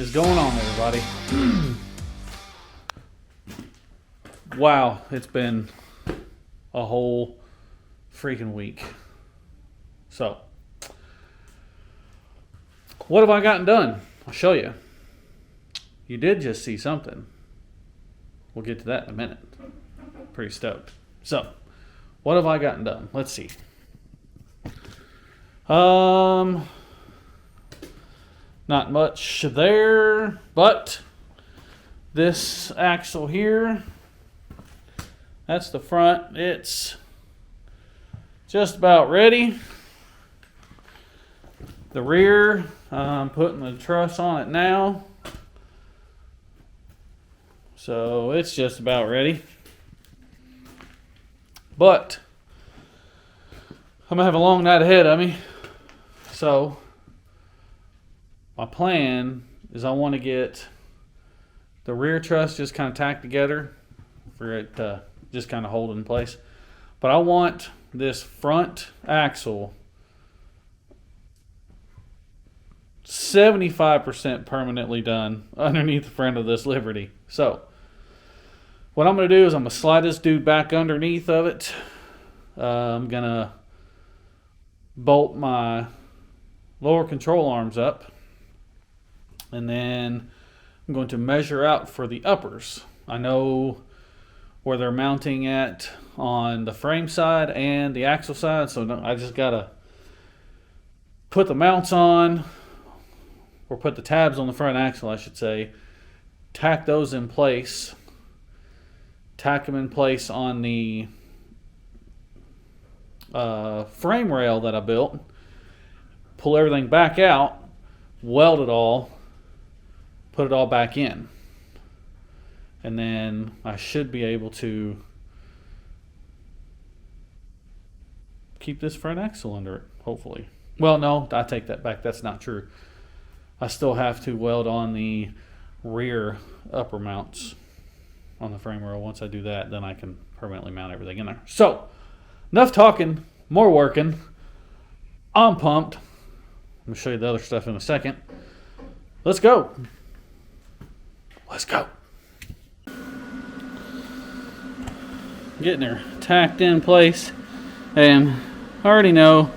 is going on, everybody? Wow, it's been a whole freaking week. So, what have I gotten done? I'll show you. You did just see something. We'll get to that in a minute. Pretty stoked. So, what have I gotten done? Let's see. Not much there, but this axle here, that's the front. It's just about ready. The rear, I'm putting the truss on it now. So it's just about ready. But I'm gonna have a long night ahead of me. So my plan is I want to get the rear truss just kind of tacked together for it to just kind of hold in place. But I want this front axle 75% permanently done underneath the front of this Liberty. So what I'm going to do is I'm going to slide this dude back underneath of it. I'm going to bolt my lower control arms up. And then I'm going to measure out for the uppers. I know where they're mounting at on the frame side and the axle side. So I just got to put the mounts on, or put the tabs on the front axle, I should say. Tack those in place. Tack them in place on the frame rail that I built. Pull everything back out. Weld it all. Put it all back in. And then I should be able to keep this front axle under it, hopefully. Well, no, I take that back. That's not true. I still have to weld on the rear upper mounts on the frame rail. Once I do that, then I can permanently mount everything in there. So, enough talking, more working. I'm pumped. I'm going to show you the other stuff in a second. Let's go. Let's go. Getting her tacked in place. And I already know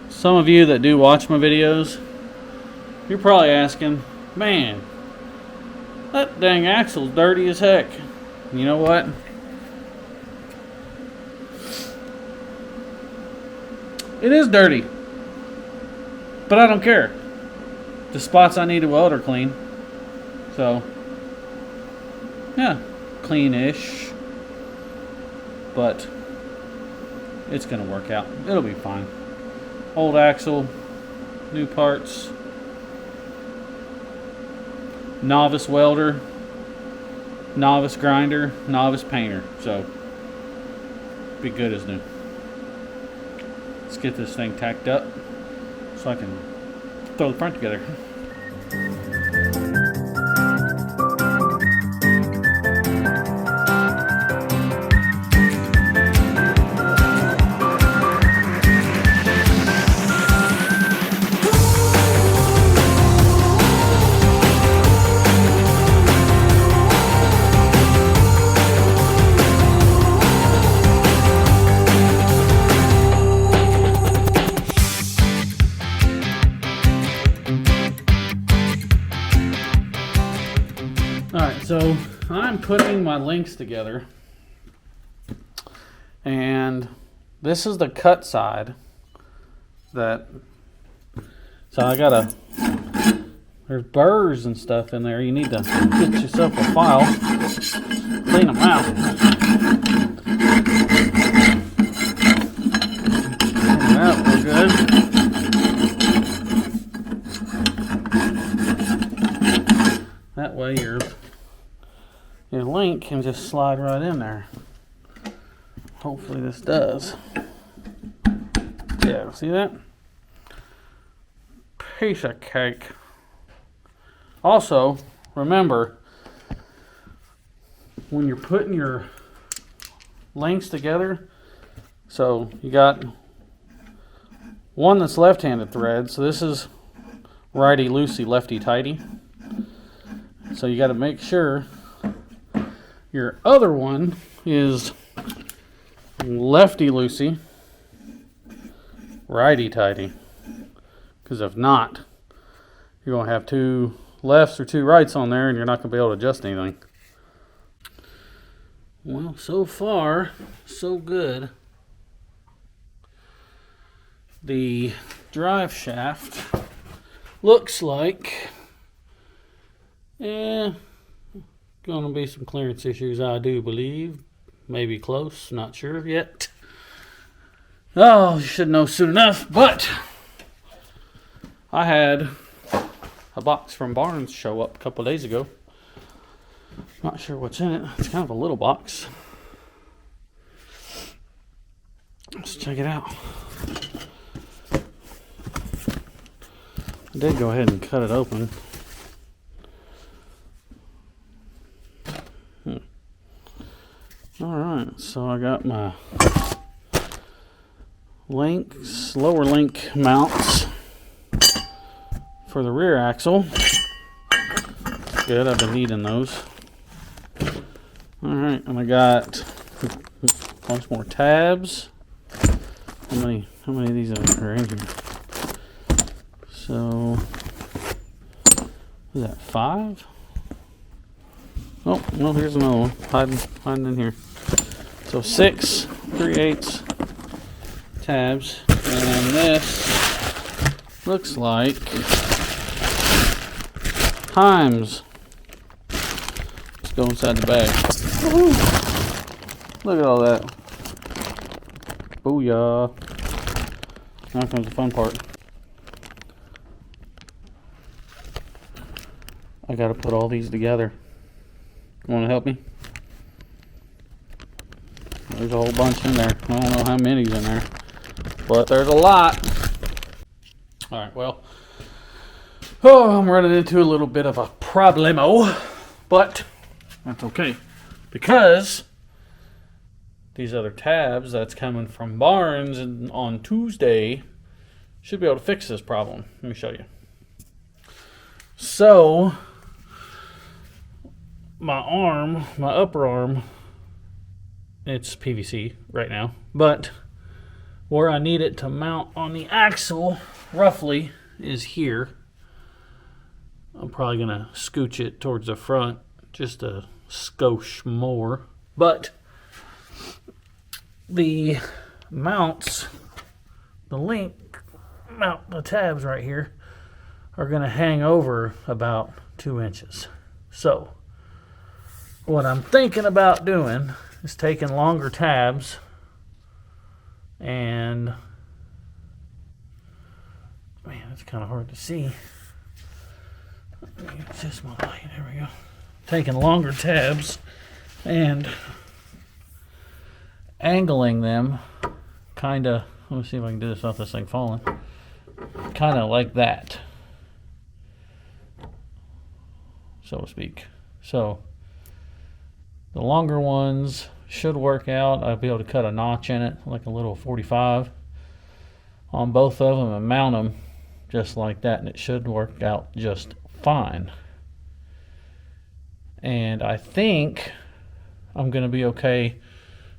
some of you that do watch my videos, you're probably asking, man, that dang axle's dirty as heck. You know what? It is dirty. But I don't care. The spots I need to weld are clean. So, yeah, clean-ish. But it's going to work out. It'll be fine. Old axle, new parts. Novice welder, novice grinder, novice painter. So, be good as new. Let's get this thing tacked up so I can throw the front together. Alright, so I'm putting my links together, and this is the cut side that, so I gotta, there's burrs and stuff in there. You need to get yourself a file, clean them out. Clean them out real good. That way your link can just slide right in there. Hopefully this does. Yeah, see that? Piece of cake. Also, remember, when you're putting your links together, so you got one that's left-handed thread, so this is righty loosey, lefty tighty. So you got to make sure your other one is lefty-loosey, righty-tighty. Because if not, you're going to have two lefts or two rights on there and you're not going to be able to adjust anything. Well, so far, so good. The drive shaft looks like, gonna be some clearance issues, I do believe. Maybe close, not sure yet. Oh, you should know soon enough, but I had a box from Barnes show up a couple days ago. Not sure what's in it. It's kind of a little box. Let's check it out. I did go ahead and cut it open. Alright, so I got my lower link mounts for the rear axle. Good, I've been needing those. Alright, and I got a bunch more tabs. How many of these are in here? So, is that 5? Oh, no, here's another one hiding in here. So 6 3/8 tabs, and this looks like Times. Let's go inside the bag. Woo-hoo. Look at all that. Booyah. Now comes the fun part. I gotta put all these together. You wanna help me? There's a whole bunch in there. I don't know how many's in there, but there's a lot. Alright, well, I'm running into a little bit of a problemo, but that's okay, because these other tabs that's coming from Barnes and on Tuesday should be able to fix this problem. Let me show you. So, my upper arm, it's PVC right now, but where I need it to mount on the axle, roughly, is here. I'm probably going to scooch it towards the front just a skosh more, but the mounts, the tabs right here are going to hang over about 2 inches. So what I'm thinking about doing is taking longer tabs and, man, it's kind of hard to see. Let me adjust my light. There we go. Taking longer tabs and angling them kind of, let me see if I can do this without this thing falling, kind of like that, so to speak. So the longer ones should work out. I'll be able to cut a notch in it, like a little 45 on both of them and mount them just like that, and it should work out just fine. And I think I'm going to be okay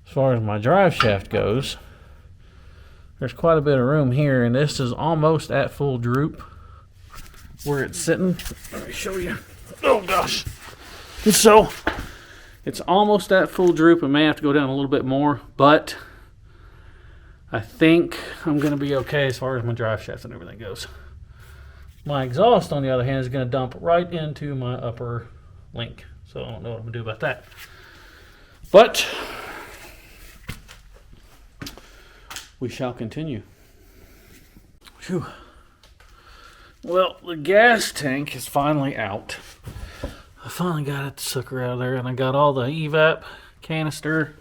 as far as my drive shaft goes. There's quite a bit of room here, and this is almost at full droop where it's sitting. Let me show you. Oh gosh. So it's almost at full droop. I may have to go down a little bit more, but I think I'm going to be okay as far as my drive shaft and everything goes. My exhaust, on the other hand, is going to dump right into my upper link. So I don't know what I'm going to do about that. But we shall continue. Whew. Well, the gas tank is finally out. I finally got it sucker out of there, and I got all the evap canister,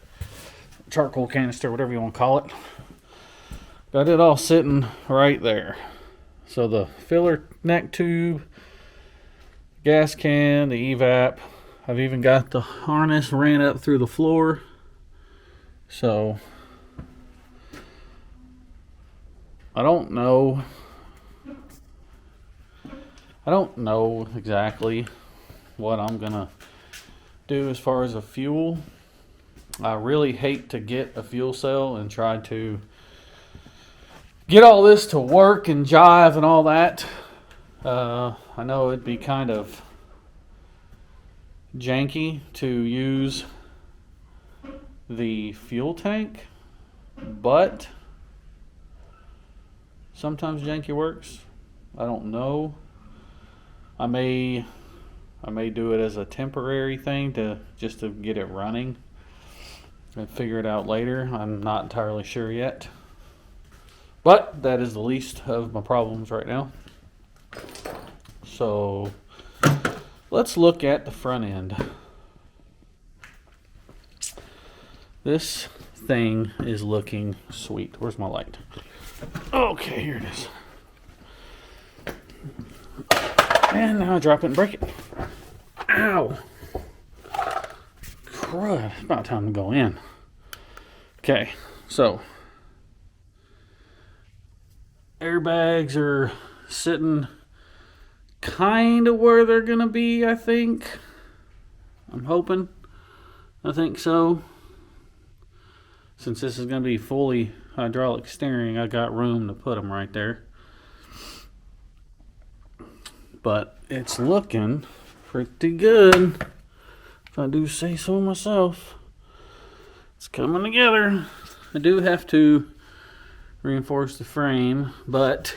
charcoal canister, whatever you want to call it. Got it all sitting right there. So the filler neck tube, gas can, the evap. I've even got the harness ran up through the floor. So I don't know exactly what I'm gonna do as far as a fuel. I really hate to get a fuel cell and try to get all this to work and jive and all that. I know it'd be kind of janky to use the fuel tank, but sometimes janky works. I don't know. I may do it as a temporary thing just to get it running and figure it out later. I'm not entirely sure yet. But that is the least of my problems right now. So let's look at the front end. This thing is looking sweet. Where's my light? Okay, here it is. And now I drop it and break it. Ow! Crud, it's about time to go in. Okay, so airbags are sitting kind of where they're gonna be, I think. I'm hoping. I think so. Since this is gonna be fully hydraulic steering, I got room to put them right there. But it's looking pretty good, if I do say so myself. It's coming together. I do have to reinforce the frame, but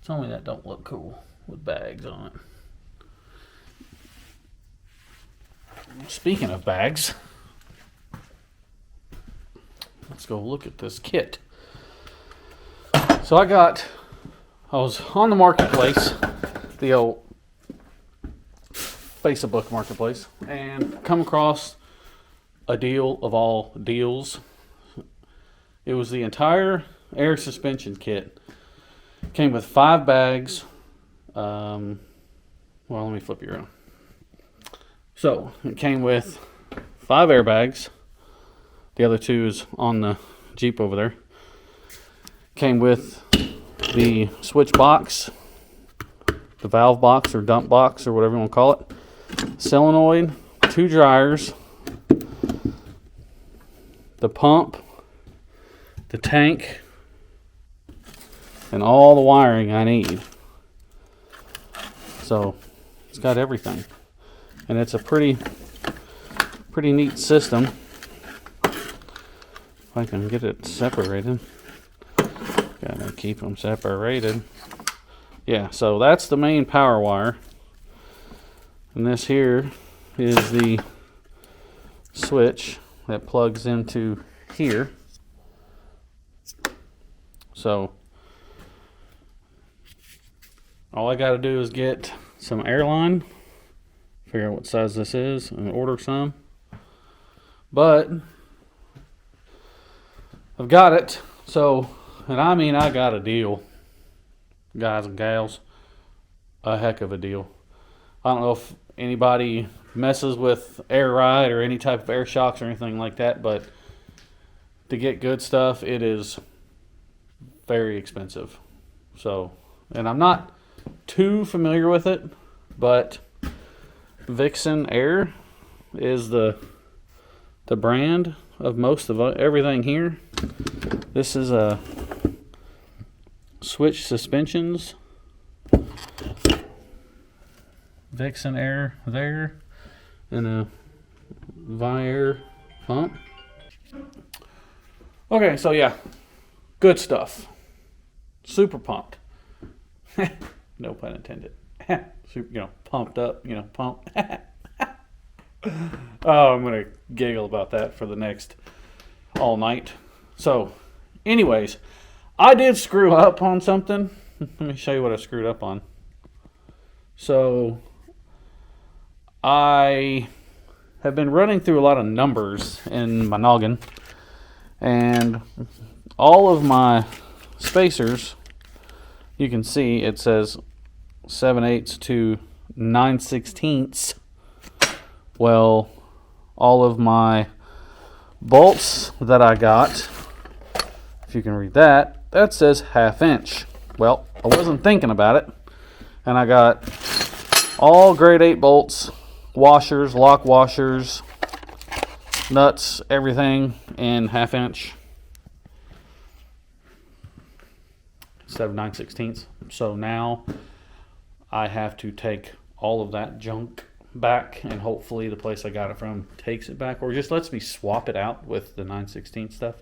tell me that don't look cool with bags on it. Speaking of bags, let's go look at this kit. So I was on the marketplace, the old Facebook marketplace, and come across a deal of all deals. It was the entire air suspension kit. Came with 5 bags. Well, let me flip you around. So it came with 5 airbags. The other 2 is on the Jeep over there. Came with the switch box, the valve box or dump box or whatever you want to call it, solenoid, 2 dryers, the pump, the tank, and all the wiring I need. So it's got everything, and it's a pretty neat system. If I can get it separated. Gotta keep them separated. Yeah, so that's the main power wire. And this here is the switch that plugs into here. So all I gotta do is get some airline, figure out what size this is, and order some. But I've got it. So, and I mean, I got a deal, guys and gals, a heck of a deal. I don't know if anybody messes with air ride or any type of air shocks or anything like that, but to get good stuff, it is very expensive. So, and I'm not too familiar with it, but Vixen Air is the brand of most of everything here. This is a switch suspensions, Vixen Air there, and a Viair pump. Okay, so yeah, good stuff. Super pumped. No pun intended. Super, pumped up, pumped. Oh, I'm gonna giggle about that for the next all night. So, anyways, I did screw up on something. Let me show you what I screwed up on. So, I have been running through a lot of numbers in my noggin, and all of my spacers, you can see it says 7/8 to 9/16. Well, all of my bolts that I got, if you can read that, that says 1/2 inch. Well, I wasn't thinking about it, and I got All grade 8 bolts, washers, lock washers, nuts, everything in 1/2 inch instead of 9/16. So now I have to take all of that junk back, and hopefully the place I got it from takes it back or just lets me swap it out with the 9/16 stuff.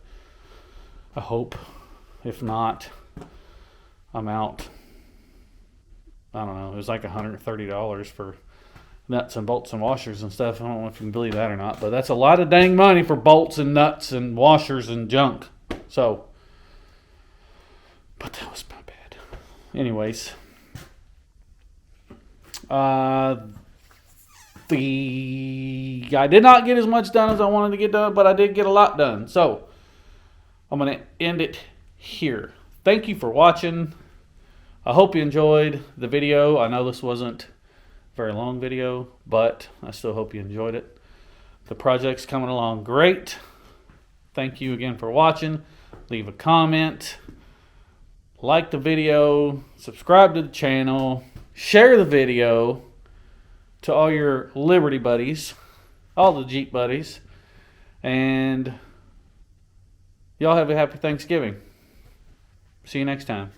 I hope. If not, I'm out. I don't know. It was like $130 for nuts and bolts and washers and stuff. I don't know if you can believe that or not, but that's a lot of dang money for bolts and nuts and washers and junk. So, but that was not bad. Anyways, I did not get as much done as I wanted to get done, but I did get a lot done. So, I'm going to end it here. Thank you for watching. I hope you enjoyed the video. I know this wasn't a very long video, but I still hope you enjoyed it. The project's coming along great. Thank you again for watching. Leave a comment, like the video, subscribe to the channel, share the video to all your Liberty buddies, all the Jeep buddies, and y'all have a happy Thanksgiving. See you next time.